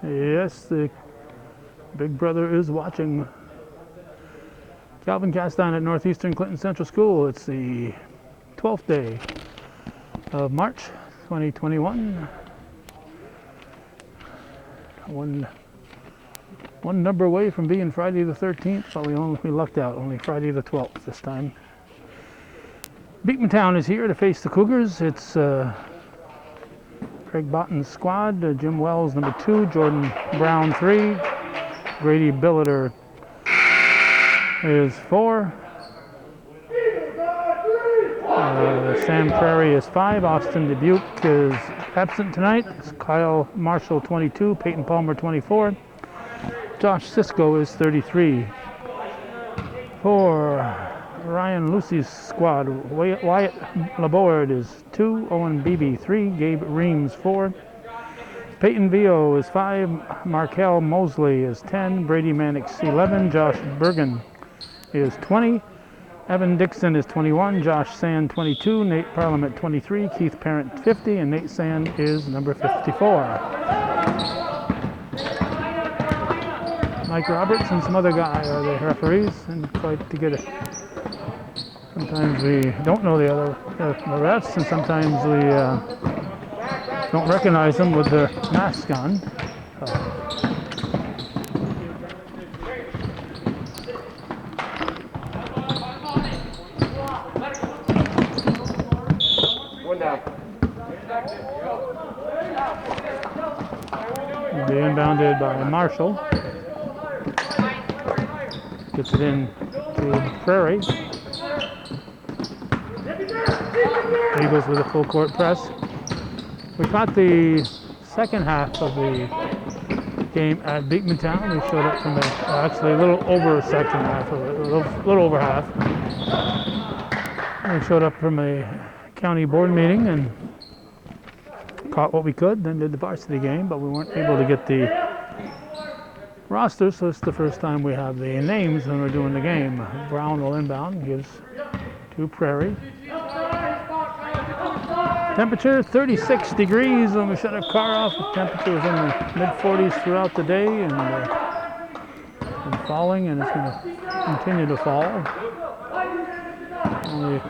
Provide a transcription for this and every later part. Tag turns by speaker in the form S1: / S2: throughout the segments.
S1: Yes, the big brother is watching. Calvin Castine at Northeastern Clinton Central School. It's the 12th day of March 2021. One number away from being Friday the 13th, but we lucked out. Only Friday the 12th this time. Beekmantown is here to face the Cougars. It's Craig Botton's squad. Jim Wells, number 2. Jordan Brown, 3. Grady Billiter is 4. Sam Prairie is 5. Austin Dubuque is absent tonight. It's Kyle Marshall, 22. Peyton Palmer, 24. Josh Cisco is 33. For Ryan Lucy's squad, Wyatt Laborde is 2. Owen Beebe, 3. Gabe Reams, 4. Peyton Vio is 5. Markel Mosley is 10. Brady Mannix, 11. Josh Bergen is 20. Evan Dixon is 21. Josh Sand, 22. Nate Parliament, 23. Keith Parent, 50. And Nate Sand is number 54. Mike Roberts and some other guy are the referees, and quite to get it. Sometimes we don't know the refs, and sometimes we don't recognize them with their masks on.
S2: One down.
S1: Be inbounded by Marshall. Gets it in to Prairie. Eagles with a full court press. We caught the second half of the game at Beekmantown. We showed up from actually a little over second half, a little over half. We showed up from a county board meeting and caught what we could, then did the varsity game, but we weren't able to get the roster, so it's the first time we have the names when we're doing the game. Brown will inbound, gives to Prairie. Temperature 36 degrees when we shut our car off. The temperature was in the mid-40s throughout the day and falling, and it's going to continue to fall. Only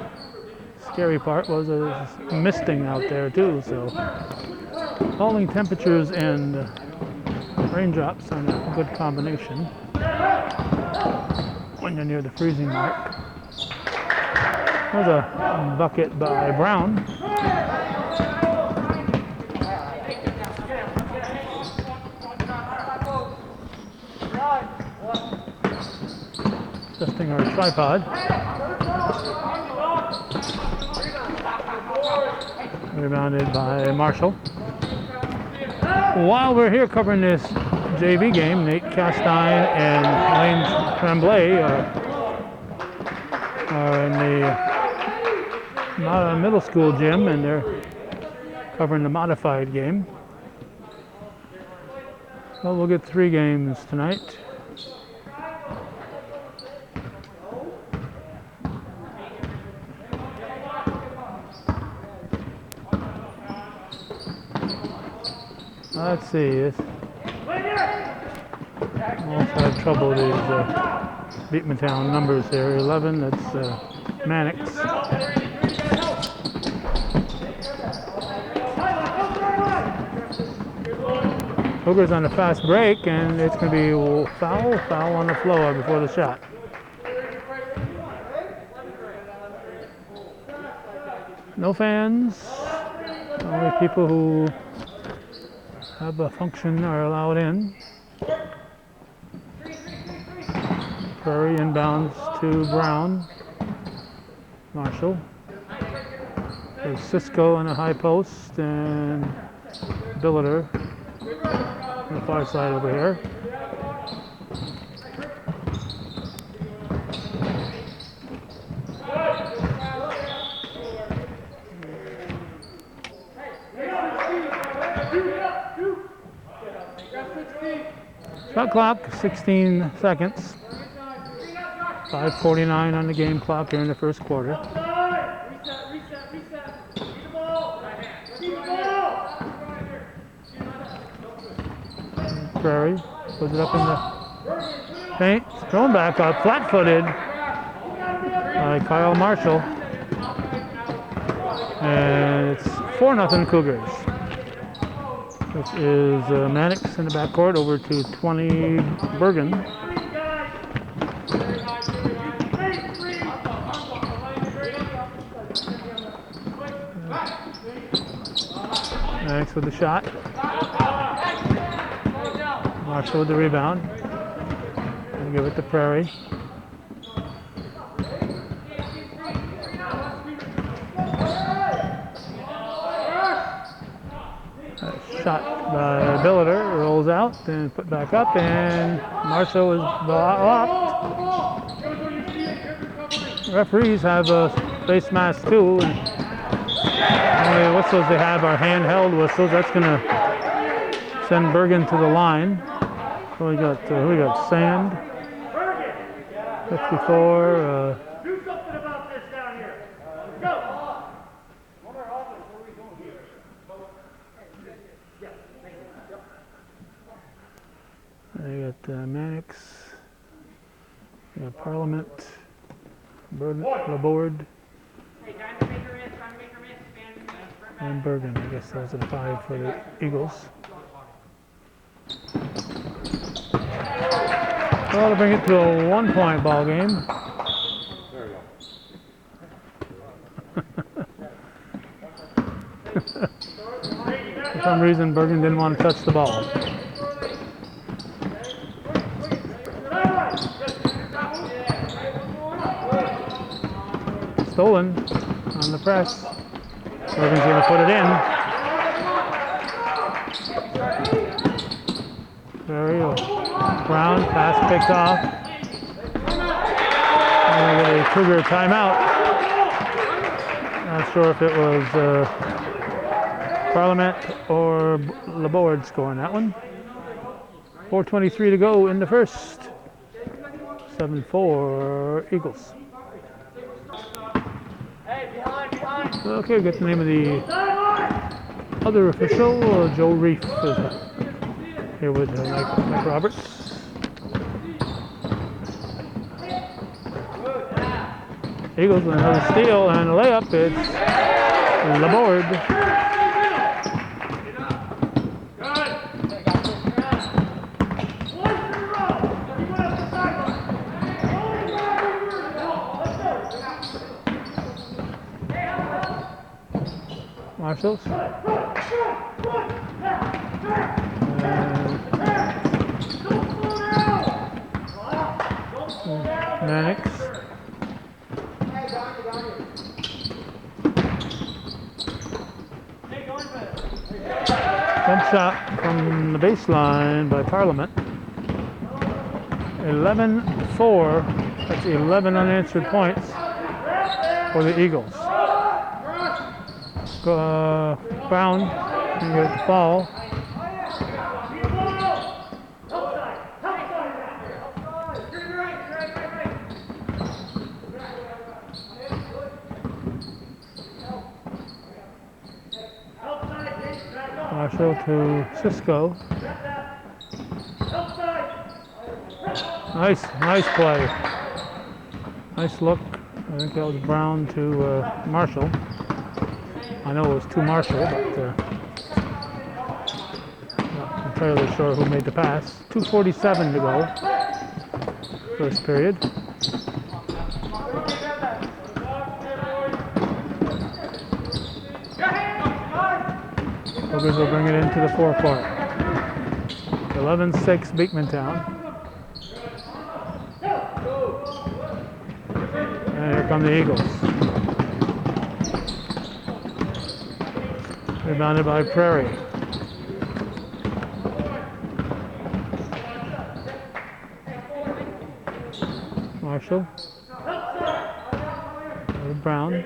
S1: scary part was it was misting out there too, so falling temperatures and raindrops are a good combination when you're near the freezing mark. There's a bucket by Brown. Adjusting our tripod. Rebounded by Marshall. While we're here covering this JV game, Nate Castine and Lane Tremblay are in the middle school gym, and they're covering the modified game. So we'll get 3 games tonight. Let's see. I almost had trouble with these Beekmantown numbers here. 11, that's Mannix. Cougars on a fast break, and it's going to be foul on the floor before the shot. No fans. Only people who have a function are allowed in. Prairie inbounds to Brown. Marshall. There's Cisco on a high post and Billiter on the far side over here. Shot clock, 16 seconds. 5:49 on the game clock here in the first quarter. Prairie. Puts it up in the paint. Thrown back up, flat-footed by Kyle Marshall. And it's 4-0 Cougars. This is Mannix in the backcourt over to 20 Bergen. Mannix with the shot. Marshall with the rebound. And give it to Prairie. Shot by Billiter, rolls out, then put back up, and Marshall is blocked. Referees have a face mask too, and only whistles they have are handheld whistles. That's going to send Bergen to the line. So we got Sand, 54.
S2: Do something about this down here. Go.
S1: They got Mannix, we got Parliament, Laborde, and Bergen. I guess those are the 5 for the Eagles. Well, to bring it to a 1-point ball game. For some reason, Bergen didn't want to touch the ball. Stolen on the press. Bergen's going to put it in. Very Brown, pass picked off. And we get a Cougar timeout. Not sure if it was Parliament or Laborde scoring that one. 4:23 to go in the first. 7-4 Eagles. Okay, get the name of the other official. Joe Reef is here with Mike Roberts. Eagles with another steal and a layup. It's Laborde. Marshalls. Mannix. Jump shot from the baseline by Parliament. 11-4. That's 11 unanswered points for the Eagles. Brown can get the foul. Marshall to Cisco. Nice play. Nice look. I think that was Brown to Marshall. I know it was to Marshall, but not entirely sure who made the pass. 2:47 to go. First period. Cougars will bring it into the forecourt. 11-6 Beekmantown. And here come the Eagles. Rebounded by Prairie. Marshall. Brown.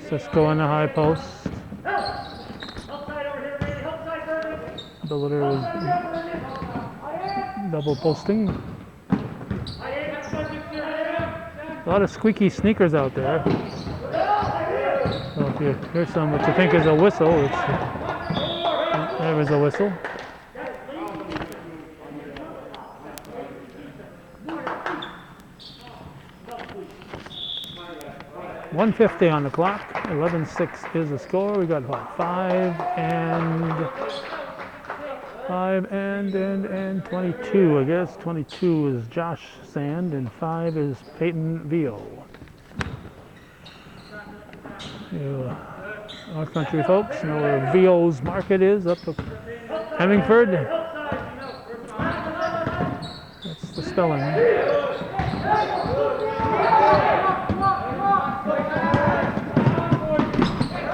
S1: Cisco in the high post. Billiter was double posting. A lot of squeaky sneakers out there. So if you hear some what you think is a whistle, there is a whistle. 1:50 on the clock. 11-6 is the score. We got what? 5 and 22, I guess. 22 is Josh Sand and 5 is Peyton Vio. You North Country folks know where Vio's Market is up at Hemingford. That's the spelling.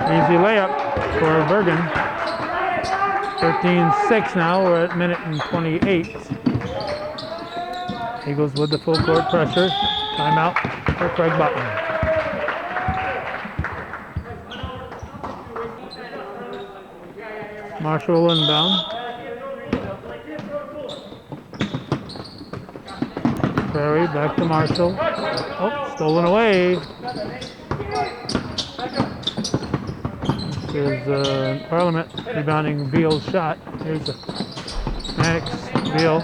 S1: Easy layup for Bergen. 13-6 now. We're at minute and 28. Eagles with the full court pressure. Timeout for Craig Button. Marshall inbound. Prairie back to Marshall. Oh, stolen away. This is Parliament rebounding Veal's shot. Here's Max Veal.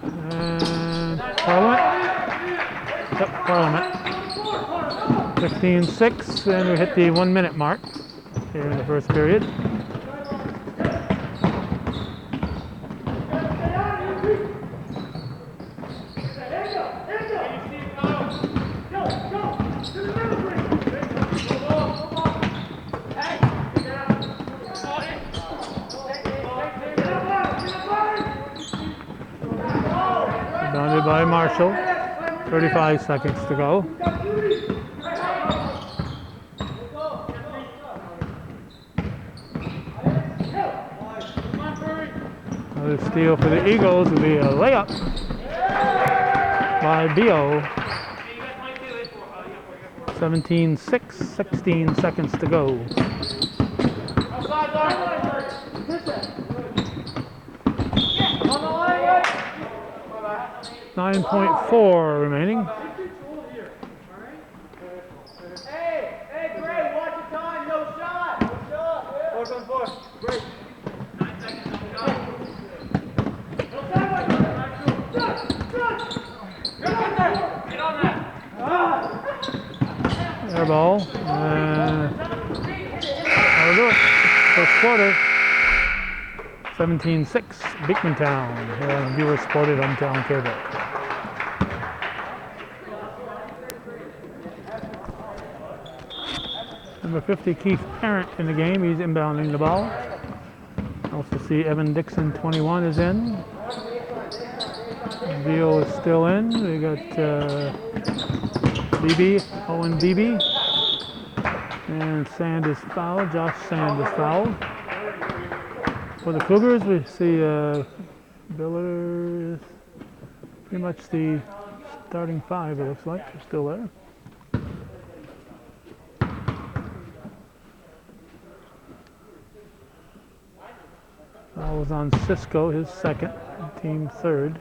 S1: And Parliament. Yep, Parliament. 15-6, and we hit the 1 minute mark here in the first period. Bounded by Marshall. 35 seconds to go. Another steal for the Eagles will be a layup by Bio. 17-6, 16 seconds to go. 9.4 remaining.
S2: Hey, Gray, watch your time, no shot. Force on force. Break. 9 seconds, no shot. Get on that.
S1: Air ball. That'll do it. First quarter. 17-6, Beekmantown. Here on viewer supported hometown cable. Number 50, Keith Parent in the game. He's inbounding the ball. Also see Evan Dixon, 21, is in. Veal is still in. We got Owen Beebe. And Sand is fouled. Josh Sand is fouled. For the Cougars, we see Biller is pretty much the starting five, it looks like. They're still there. Foul was on Cisco, his second, team third.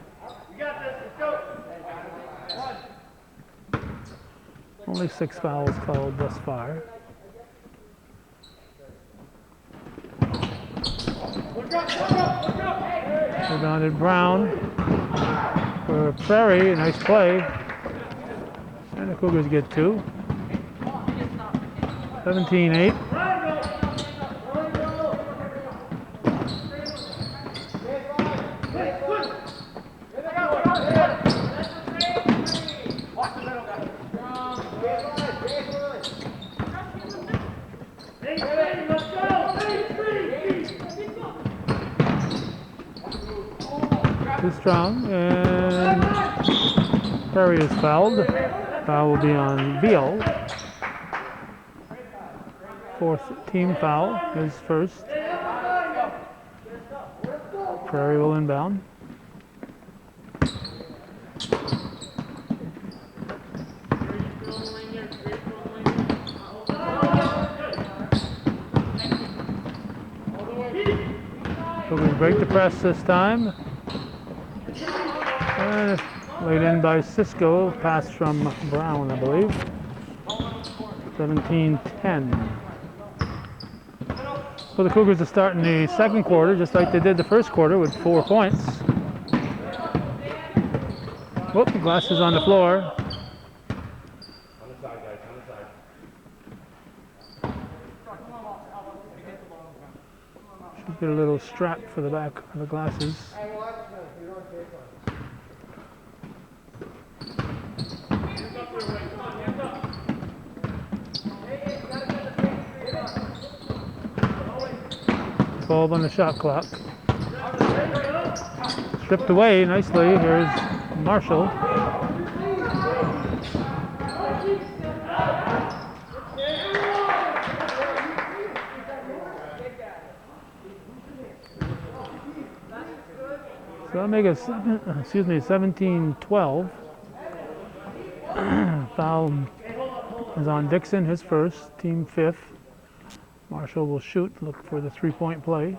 S1: Only 6 fouls called thus far. Rebounded Brown for Prairie, nice play. And the Cougars get 2. 17-8. Too strong, and Prairie is fouled. Foul will be on Veal. 4th team foul, his first. Prairie will inbound. So we break the press this time. And laid in by Cisco, pass from Brown, I believe. 17-10. So the Cougars are starting the second quarter just like they did the first quarter with 4 points. Whoop, the glass is on the floor. Should get a little strap for the back of the glasses. Bulb on the shot clock. Stripped away nicely. Here's Marshall. So that'll make it 17-12. Foul is on Dixon, his first, team fifth. Marshall will shoot, look for the three-point play.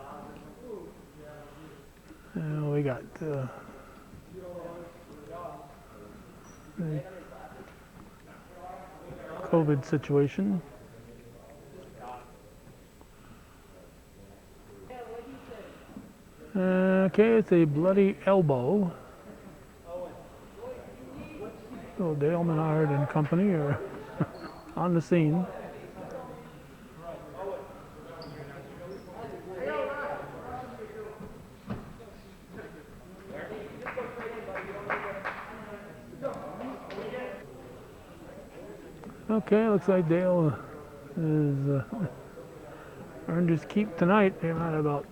S1: And we got the COVID situation. Okay, it's a bloody elbow. So Dale Menard and company are on the scene. Okay, looks like Dale is earned his keep tonight. They had about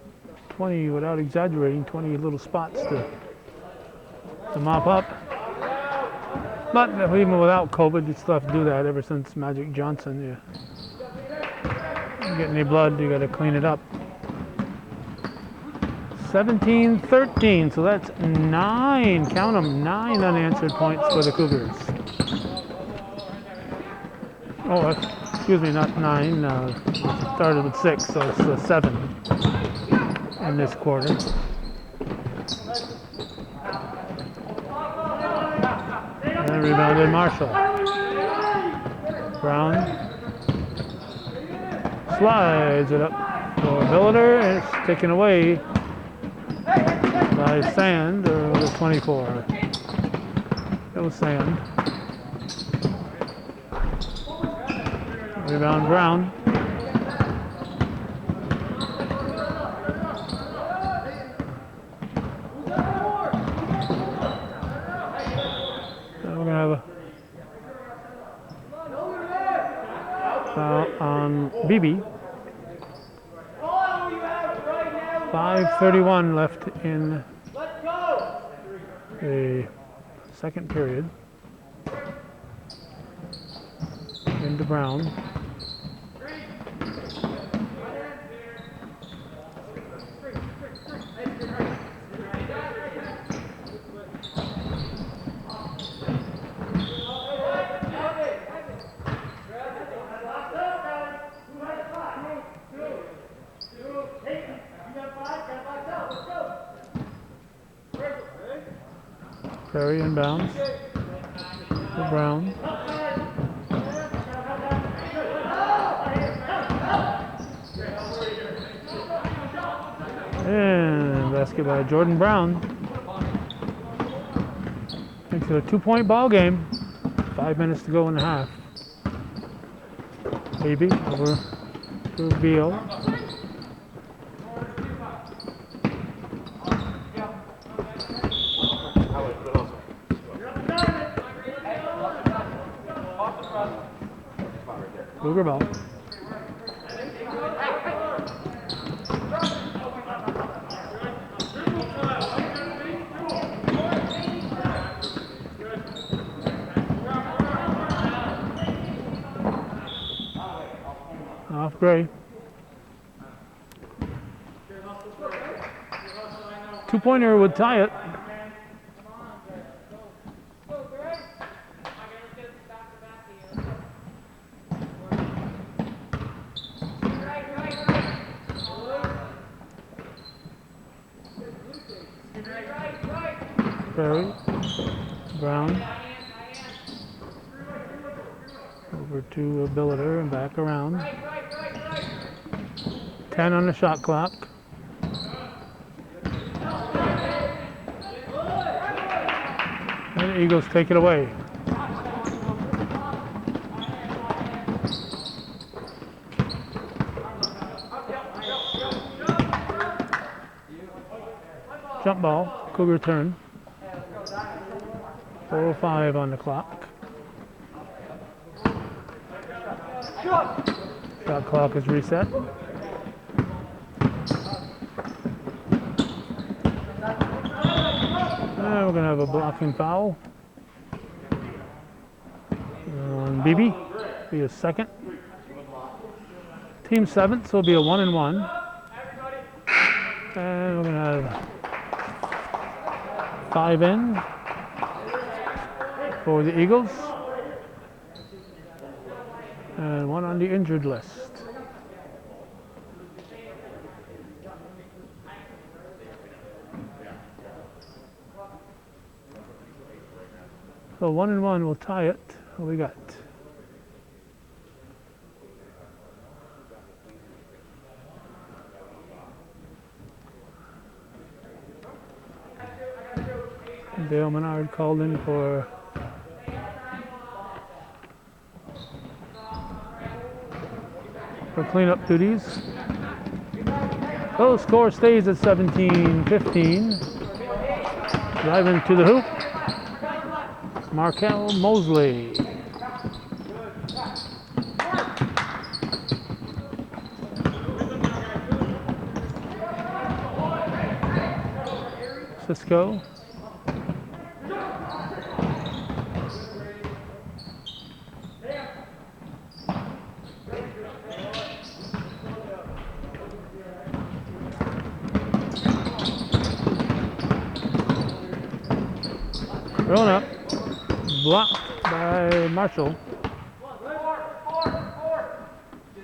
S1: 20, without exaggerating, 20 little spots to mop up. But even without COVID, you still have to do that ever since Magic Johnson. You get any blood, you got to clean it up. 17-13, so that's 9, count them, 9 unanswered points for the Cougars. Oh, excuse me, not 9. Started with 6, so it's 7 in this quarter. And rebounded Marshall. Brown slides it up for Billiter, and it's taken away by Sand, or was it 24? It was Sand. Rebound Brown. We're going to have a foul on BB. 5:31 left in the second period. Into Brown. Perry inbounds for Brown. And basket by Jordan Brown. Makes it a 2-point ball game. 5 minutes to go in the half. Baby over to Beal. Cougar ball. Off Gray. 2-pointer would tie it. Perry, Brown, over to Billiter and back around. 10 on the shot clock. And the Eagles take it away. Jump ball, Cougar turn. 4:05 on the clock. Shot clock is reset. And we're going to have a blocking foul on BB. Be a second. Team 7th, so it'll be a 1-1. And we're going to have 5 in for the Eagles. And 1 on the injured list. So 1-1 will tie it. What we got? Dale Menard called in for cleanup duties. So score stays at 17-15. Driving to the hoop. Markel Mosley. Cisco. Thrown up. Blocked by Marshall.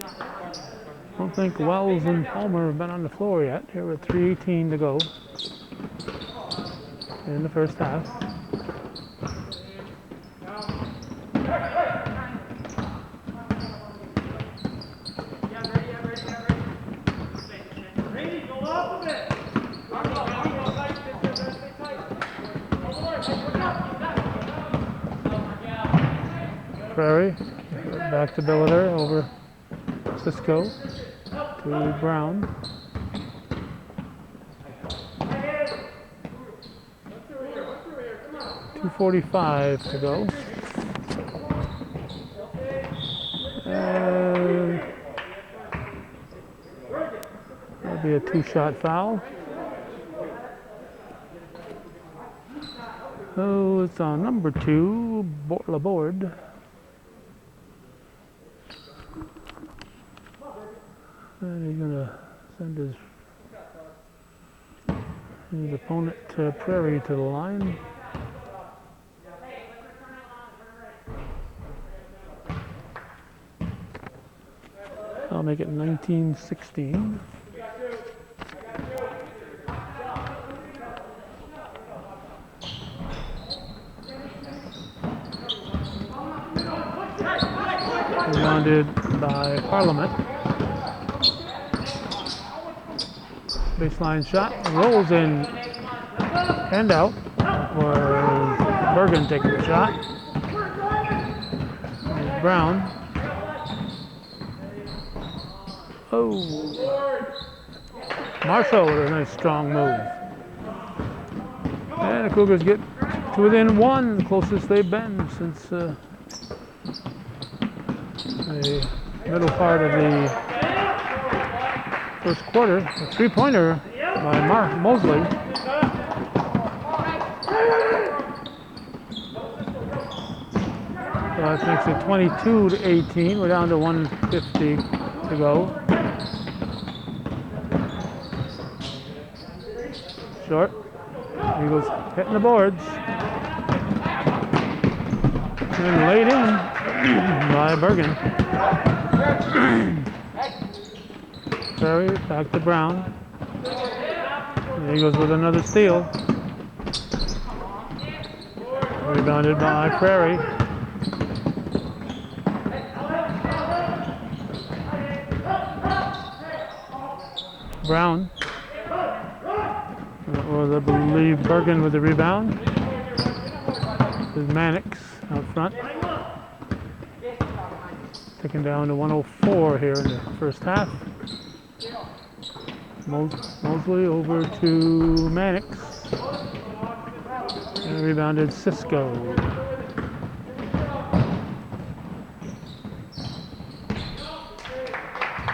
S1: I don't think Wells and Palmer have been on the floor yet. Here with 3:18 to go in the first half. Prairie, back to Billiter over Cisco to Brown. .245 to go. That'll be a 2-shot foul. Oh, it's on number 2, Laborde. And he's going to send his opponent Prairie to the line. I'll make it 19-16. Rebounded by Parliament. Baseline shot, rolls in and out for Bergen taking the shot. There's Brown. Oh, Marshall with a nice strong move. And the Cougars get to within 1, the closest they've been since the middle part of the first quarter. A 3-pointer by Mosley. So that makes it 22-18. We're down to 1:50 to go. Short. Eagles hitting the boards. And laid in by Bergen. Prairie back to Brown. The Eagles with another steal. Rebounded by Prairie. Brown. Or I believe Bergen with the rebound. There's Mannix out front. Taken down to 104 here in the first half. Mosley over to Mannix. And rebounded Cisco.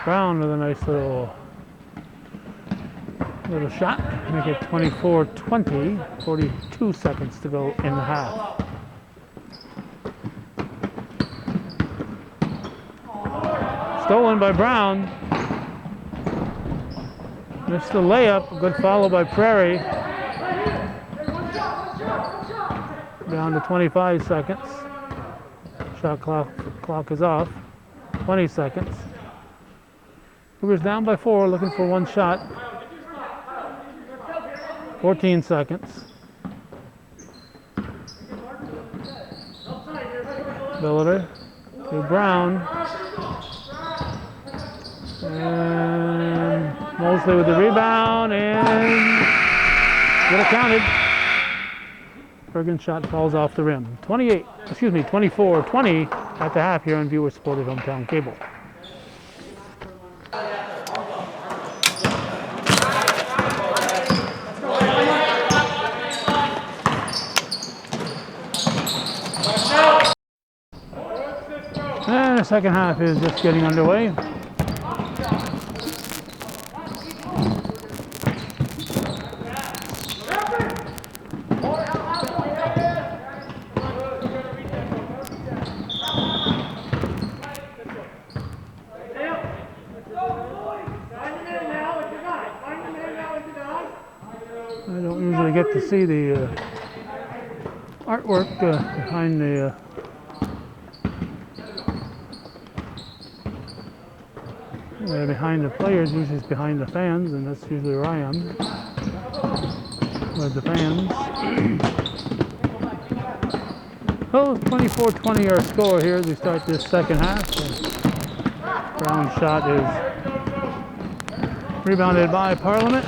S1: Brown with a nice little shot. Make it 24-20. 42 seconds to go in the half. Stolen by Brown. Missed the layup. Good follow by Prairie. Down to 25 seconds. Shot clock is off. 20 seconds. Cougars down by 4, looking for one shot. 14 seconds. Billiter to Brown. And Mosley with the rebound and get it counted. Bergen's shot falls off the rim. 24-20 at the half here on viewer-supported hometown cable. And the second half is just getting underway. I don't usually get to see the artwork behind the behind the players. Usually it's behind the fans, and that's usually where I am with the fans. Oh, 24-20 our score here as we start this second half. Brown shot is rebounded by Parliament.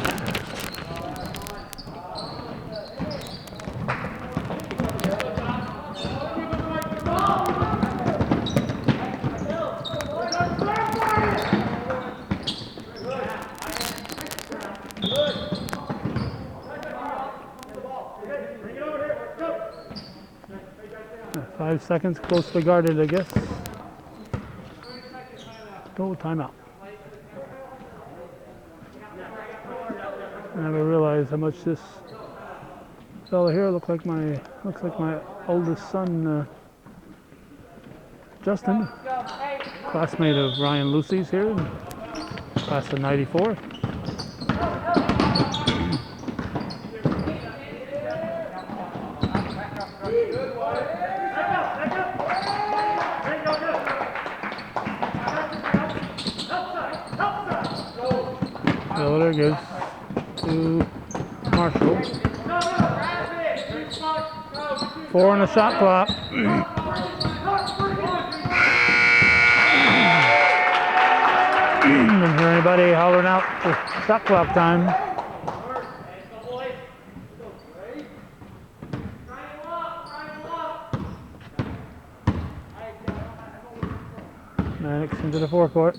S1: Five seconds, closely guarded, I guess. Oh, timeout. I never realized how much this fella here looks like my oldest son, Justin, classmate of Ryan Lucy's here, class of '94. Billiter gives to Marshall. 4 on the shot clock. Is there anybody hollering out for shot clock time? Mannix into the forecourt.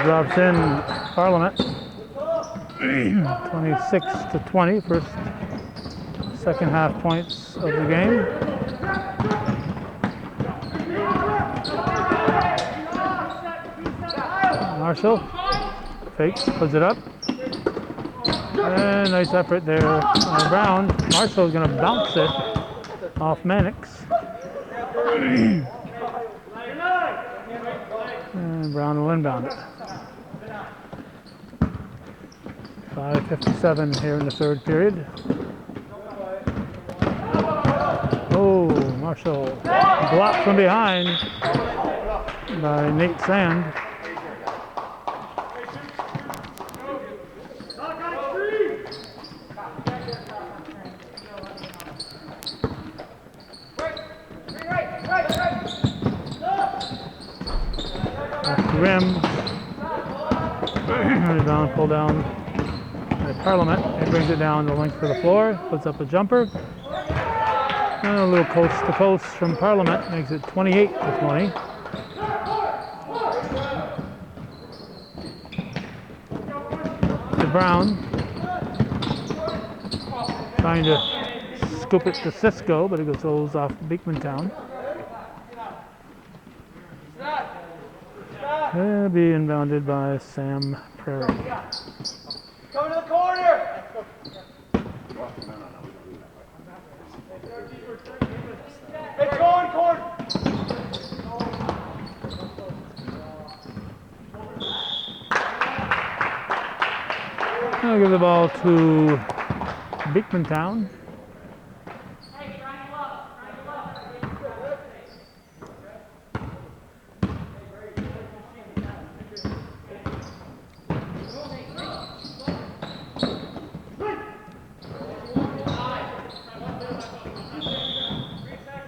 S1: Drops in Parliament. 26-20, first second half points of the game. Marshall fakes, puts it up. And nice effort there by Brown. Marshall's going to bounce it off Mannix. And Brown will inbound it. 5:57 here in the third period. Oh, Marshall blocked from behind by Nate Sand. Off the rim. Rebound, pull down. Parliament. It brings it down the length of the floor, puts up a jumper. And a little coast to coast from Parliament makes it 28-20. Brown. Trying to scoop it to Cisco, but it goes off Beekmantown. Be inbounded by Sam Prairie.
S2: Come to the corner! It's going, corner!
S1: I'll give the ball to Beekmantown.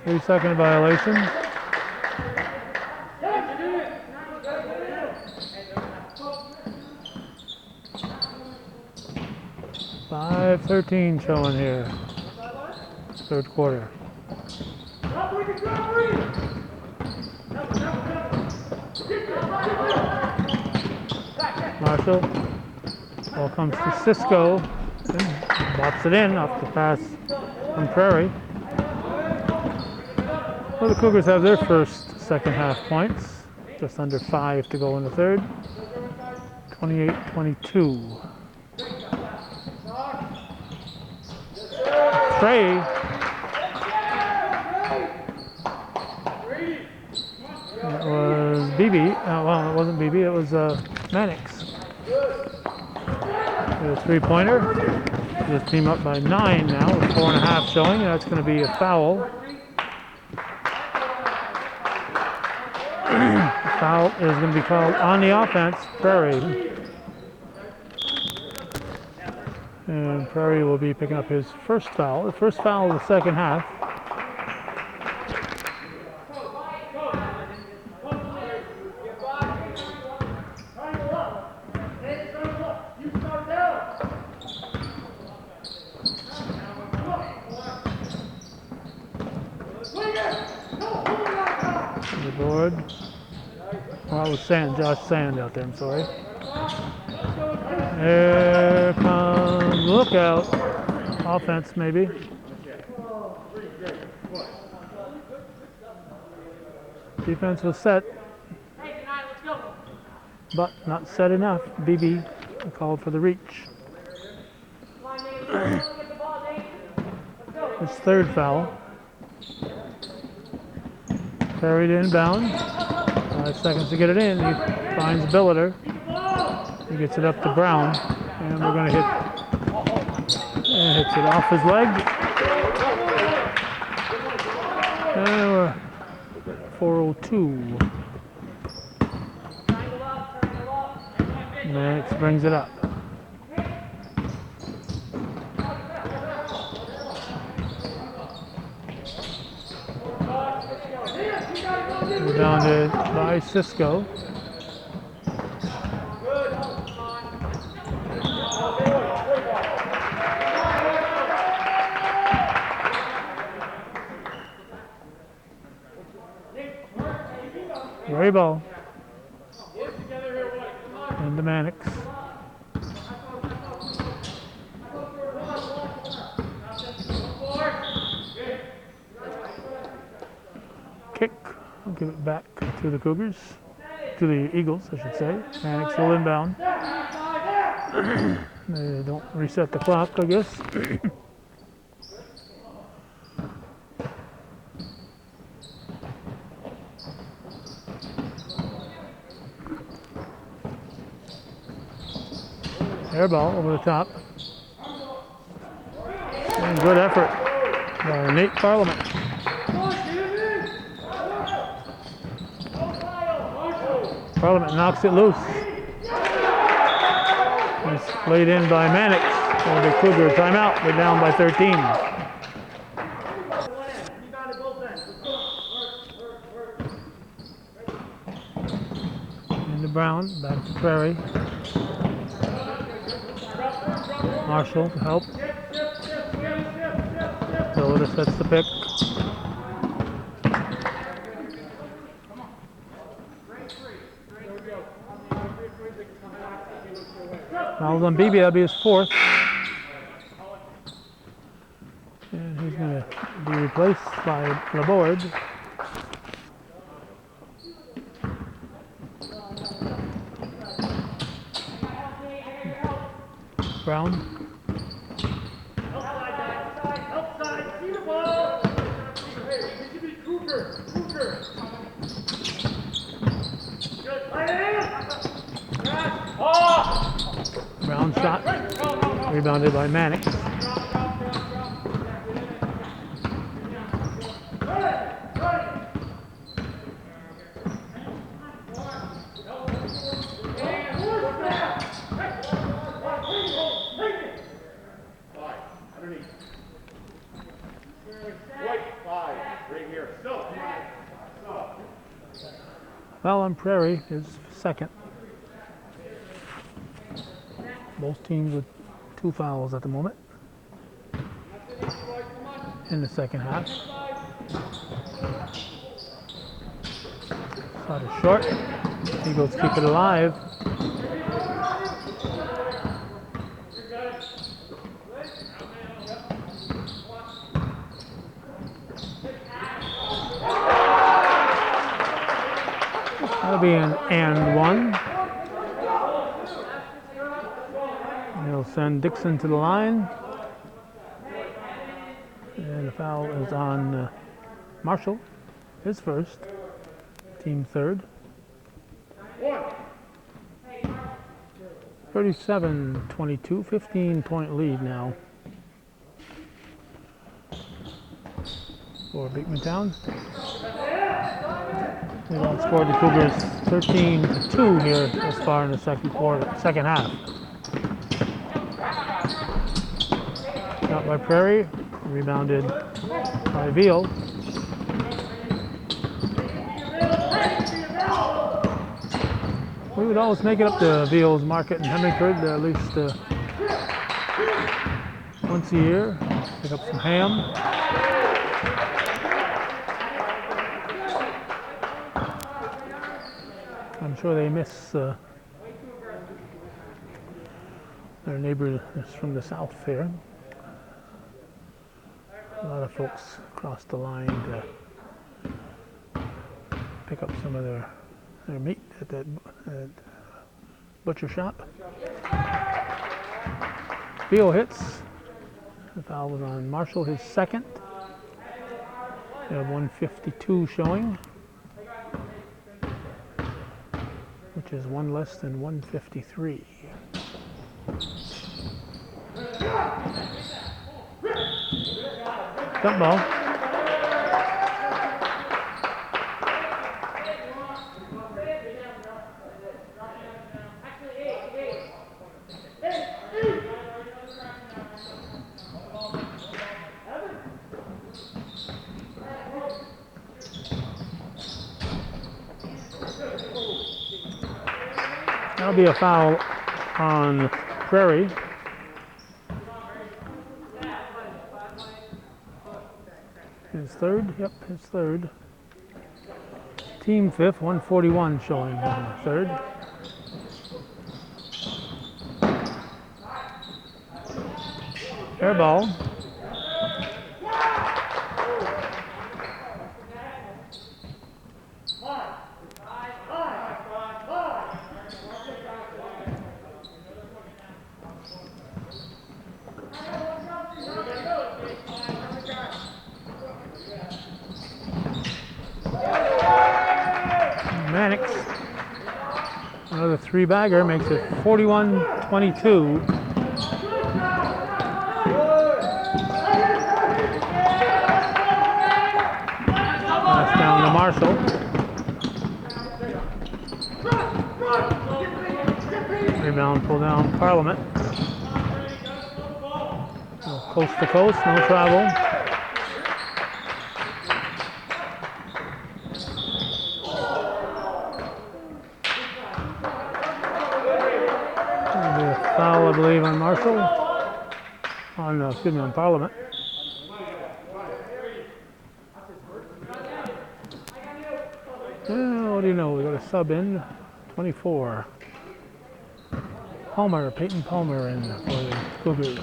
S1: Three-second violation. .5:13 showing here. Third quarter. Marshall. Ball comes to Cisco. Bops it in off the pass from Prairie. Well, the Cougars have their first second half points. Just under 5 to go in the third. 28-22. Trey. That was BB. Well, it wasn't BB, it was Mannix. A three-pointer. This team up by 9 now, with 4.5 showing. That's going to be a foul. Foul is going to be called on the offense, Prairie. And Prairie will be picking up his first foul. The first foul of the second half. The board. Well, it was Sand, Josh Sand out there, I'm sorry. Here comes, look out. Offense, maybe. Defense was set, but not set enough. BB called for the reach. His third foul. Carried inbound. 5 seconds to get it in. He finds Billiter. He gets it up to Brown, and we're going to hit. And hits it off his leg. And we're 4:02. Max brings it up. Rebounded by Cisco. Ray ball. And the Mannix. Kick. I'll give it back to the Cougars. To the Eagles, I should say. Mannix will inbound. They don't reset the clock, I guess. Air ball over the top. And good effort by Nate Parliament. Parliament knocks it loose. It's played in by Mannix. And the Cougar timeout. They're down by 13. Into Brown, back to Prairie. Marshall to help. Billiter sets the pick. Fouls on Beebe, that'll be his fourth. And he's going to be replaced by Laborde. Brown.
S2: Outside, see the ball. It should be Cougar. Good.
S1: Brown shot. Rebounded by Mannix. Foul on Prairie is second. Both teams with 2 fouls at the moment in the second half. Shot is short. Eagles keep it alive. That'll be an and one. He'll send Dixon to the line. And the foul is on Marshall, his first, team third. 37-22, 15-point lead now for Beekmantown. They've outscored the Cougars 13-2 here thus far in the second half. Shot by Prairie, rebounded by Veal. We would always make it up to Veal's Market in Hemingford at least once a year. Pick up some ham. I'm sure they miss their neighbors from the south there. A lot of folks cross the line to pick up some of their meat at that butcher shop. Beal hits. The foul was on Marshall, his second. They have 152 showing, which is one less than 153. Jump ball. That'll be a foul on Prairie. His third, yep, his third. Team fifth, 141 showing on the third. Air ball. Mannix, another three-bagger, makes it 41-22. Pass down to Marshall. Rebound, pull down Parliament. Coast to coast, no travel. Foul, I believe, on Marshall. On Parliament. What do you know? We got a sub in, 24. Peyton Palmer in for the Cougars.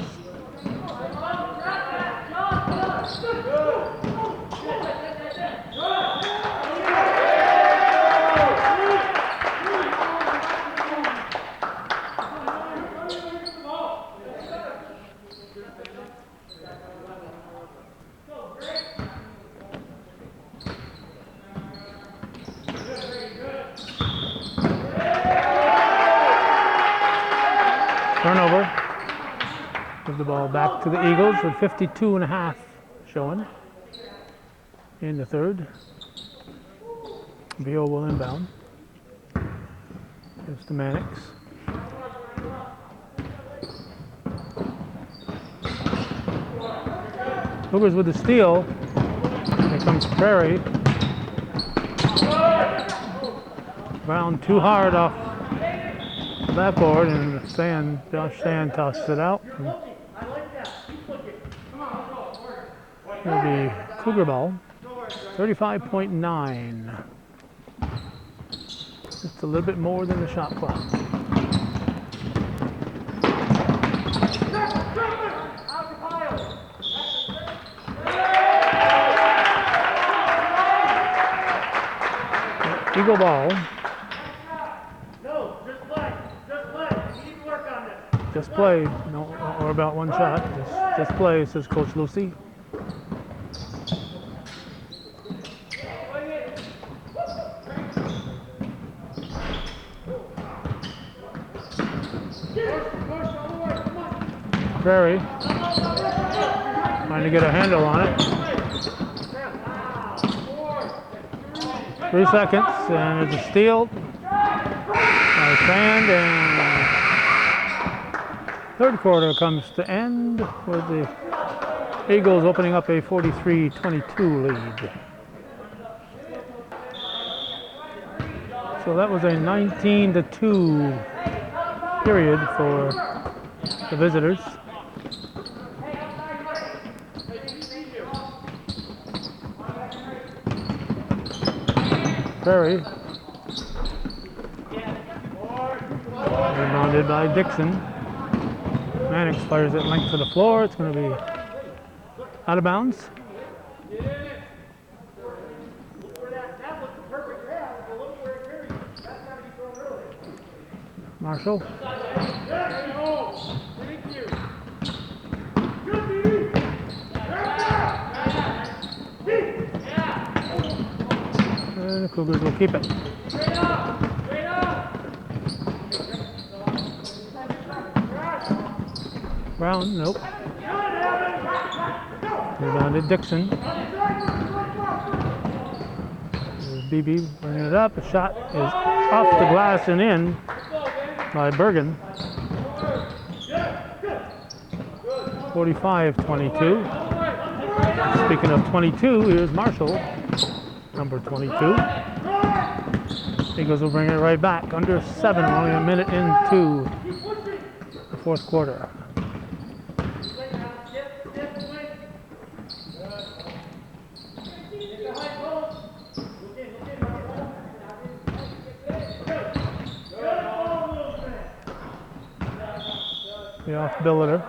S1: Turnover. Give the ball back to the Eagles with 52.5 showing in the third. Vio will inbound. Gives to Mannix. Cougars with the steal. Here comes Prairie. Brown too hard off the backboard, and Josh Sand tosses it out. It'll be Cougar ball. 35.9. Just a little bit more than the shot clock. Eagle ball.
S2: No, just play. Just play. You need to work on this.
S1: Just play. No, or about one shot. Just play, says Coach Lucy. Prairie trying to get a handle on it. 3 seconds, and it's a steal by Sand, and third quarter comes to end with the Eagles opening up a 43-22 lead. So that was a 19-2 period for the visitors. Prairie. Rebounded by Dixon. Mannix fires it length to the floor. It's going to be out of bounds. Marshall. And the Cougars will keep it. Brown, nope. Rebounded Dixon. There's BB bringing it up. The shot is off the glass and in by Bergen. 45-22. Speaking of 22, here's Marshall, number 22. Eagles will bring it right back. Under 7, only a minute into the fourth quarter. The off Billiter.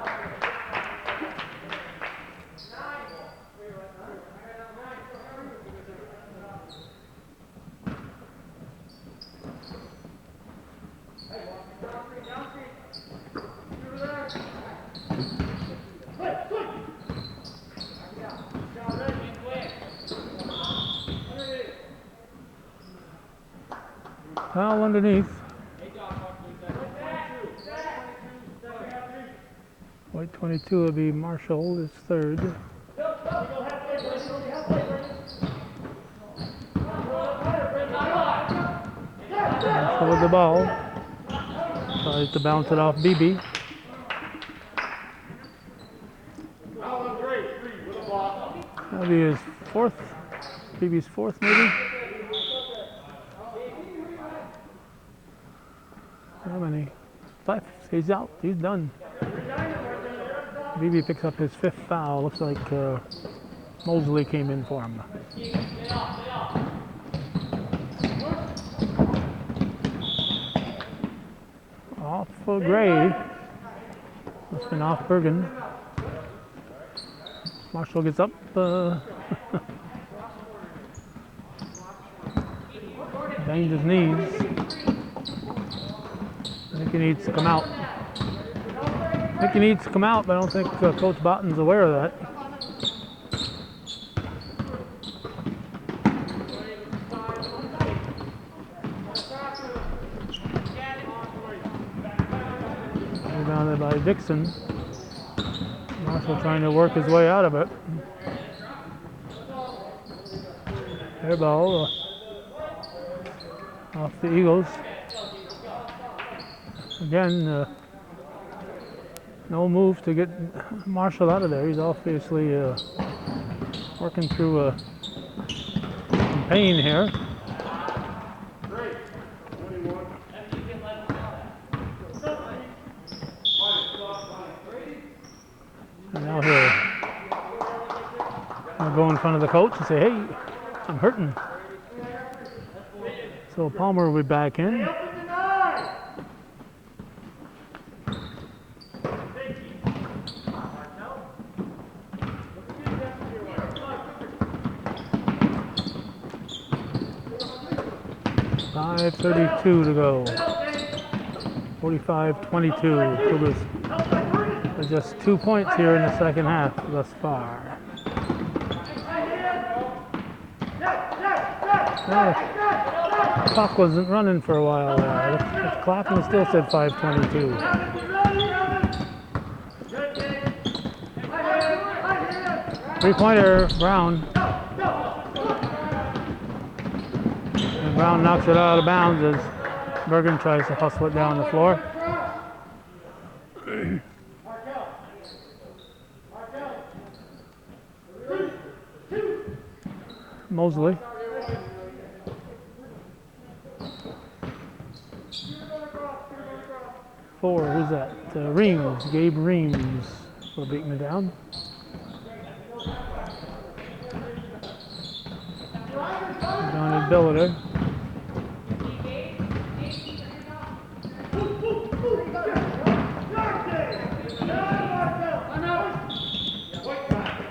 S1: Foul underneath. White 22 will be Marshall, his third. Marshall with the ball. Tries to bounce it off BB. That'll be his fourth. BB's fourth, maybe. How many? 5. He's out. He's done. BB picks up his 5th foul. Looks like Mosley came in for him. Off for Gray. Must have been off Bergen. Marshall gets up. Banged his knees. I think he needs to come out. But I don't think Coach Botton's aware of that. Rebounded by Dixon. Marshall trying to work his way out of it. Air ball off the Eagles. Again, no move to get Marshall out of there. He's obviously working through some pain here. And now he'll go in front of the coach and say, hey, I'm hurting. So Palmer will be back in. .5:32 to go. 45-22. Cougars are just 2 points here in the second half thus far. The clock wasn't running for a while there. The clock still said 5:22. Three-pointer, Brown. And Brown knocks it out of bounds as Bergen tries to hustle it down the floor. Mosley. Four, who's that? Reams, Gabe Reams for Beekmantown. Johnny Billiter.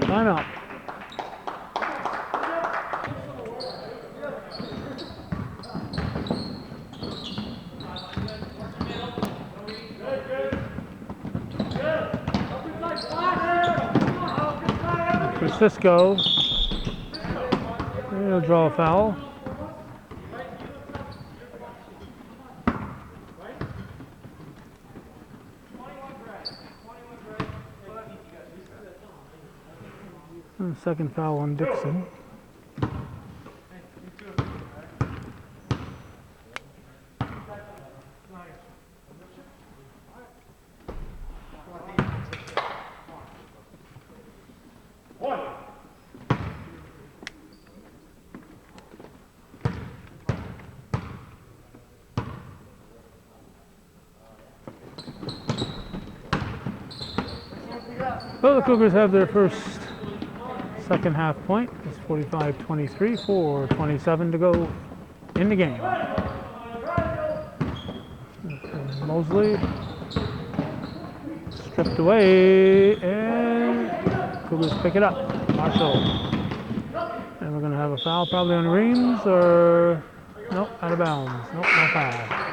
S1: Timeout. Francisco. He'll draw a foul. And second foul on Dixon. Well, the Cougars have their first second half point. It's 45-23, 4:27 to go in the game. And Mosley stripped away, and Cougars pick it up. Marshall. And we're going to have a foul probably on Reams, or nope, out of bounds. Nope, no foul.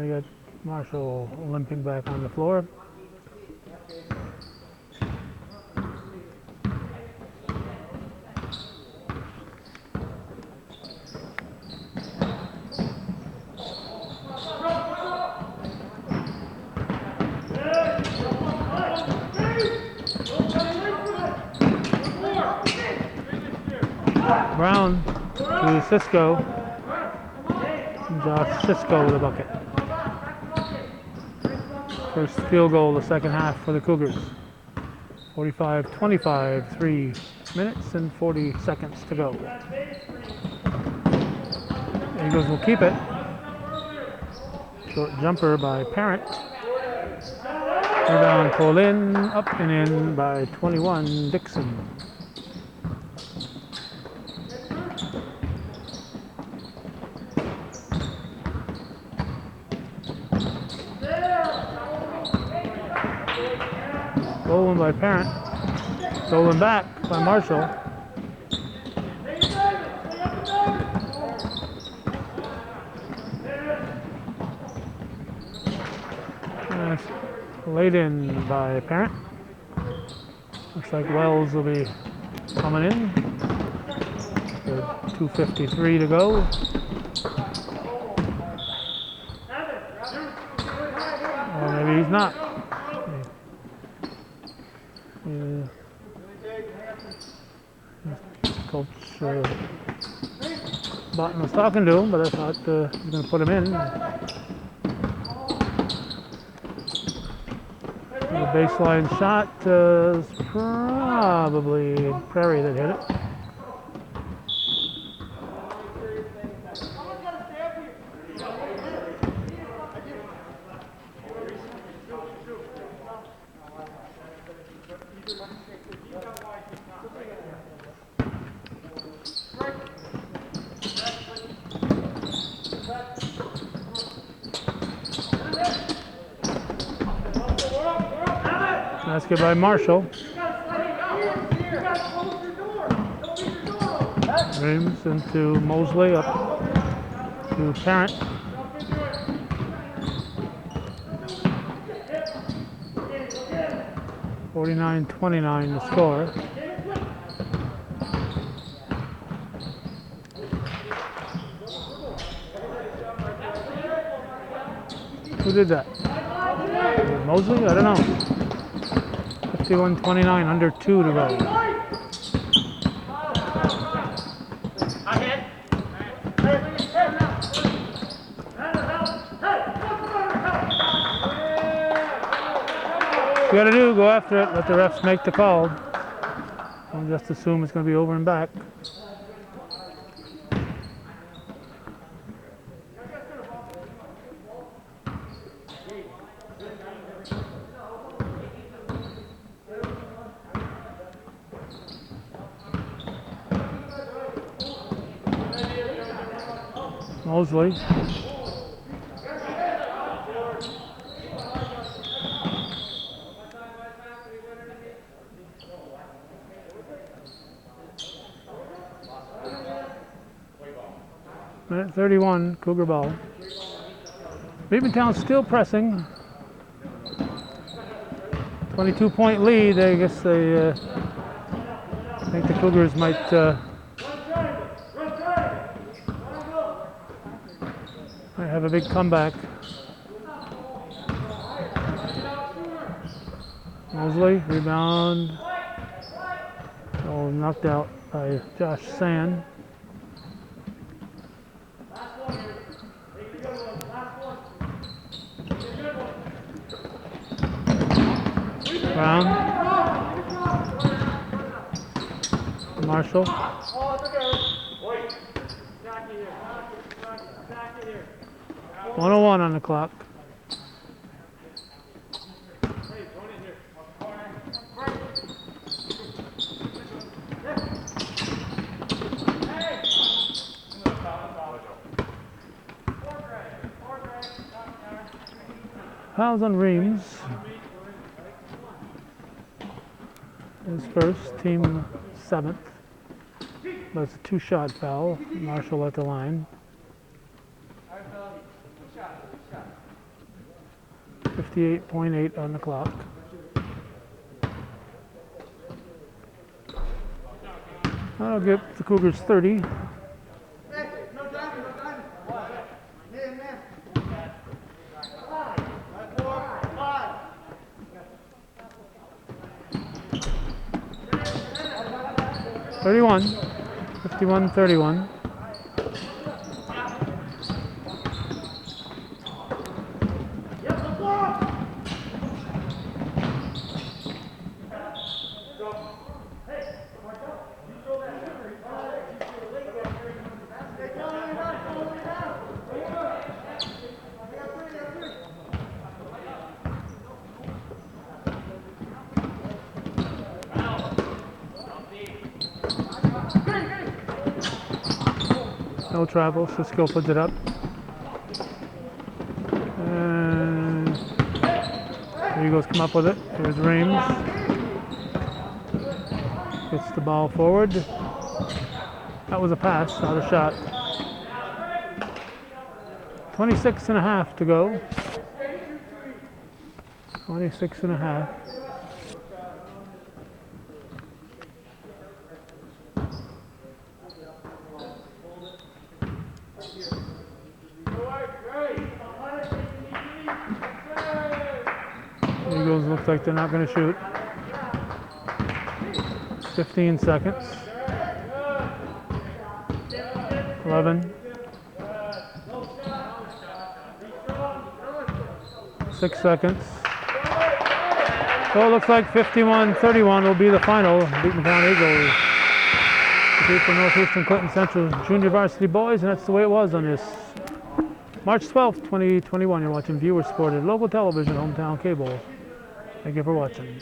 S1: We got Marshall limping back on the floor. Brown to Cisco. Josh Cisco with a bucket. First field goal of the second half for the Cougars. 45-25, 3 minutes and 40 seconds to go. Eagles will keep it. Short jumper by Parent. Rebound pulled in, up and in by 21, Dixon. Stolen by Parent. Stolen back by Marshall. And it's laid in by Parent. Looks like Wells will be coming in. 2:53 to go. Or maybe he's not. Coach Button was talking to him, but I thought he was going to put him in. The baseline shot is probably Prairie that hit it. Basket by Marshall. Reams into Mosley, up to Parent. (49-29) the score. Who did that? Mosley? I don't know. 51-29, under 2 to go. What you gotta do, go after it, let the refs make the call. Don't just assume it's gonna be over and back. Mosley. Minute 31, Cougar ball. Beekmantown still pressing. 22-point lead. I guess they think the Cougars might have a big comeback. Mosley, rebound. Oh, knocked out by Josh Sand. Brown. Marshall. 101 on the clock. Fouls on Reams. His first, team 7th. But it's a 2-shot foul. Marshall at the line. 58.8 on the clock. That'll get the Cougars 30. (31) 51-31. No travel, Cisco puts it up. And the Eagles come up with it. Here's Reams. Gets the ball forward. That was a pass, not a shot. 26 and a half to go. 26 and a half. Eagles look like they're not going to shoot. 15 seconds. 11. 6 seconds. So it looks like 51-31 will be the final. Beekmantown Eagles defeat the Northeastern Clinton Central Junior Varsity Boys, and that's the way it was on this March 12th, 2021. You're watching Viewer Sported Local Television, Hometown Cable. Thank you for watching.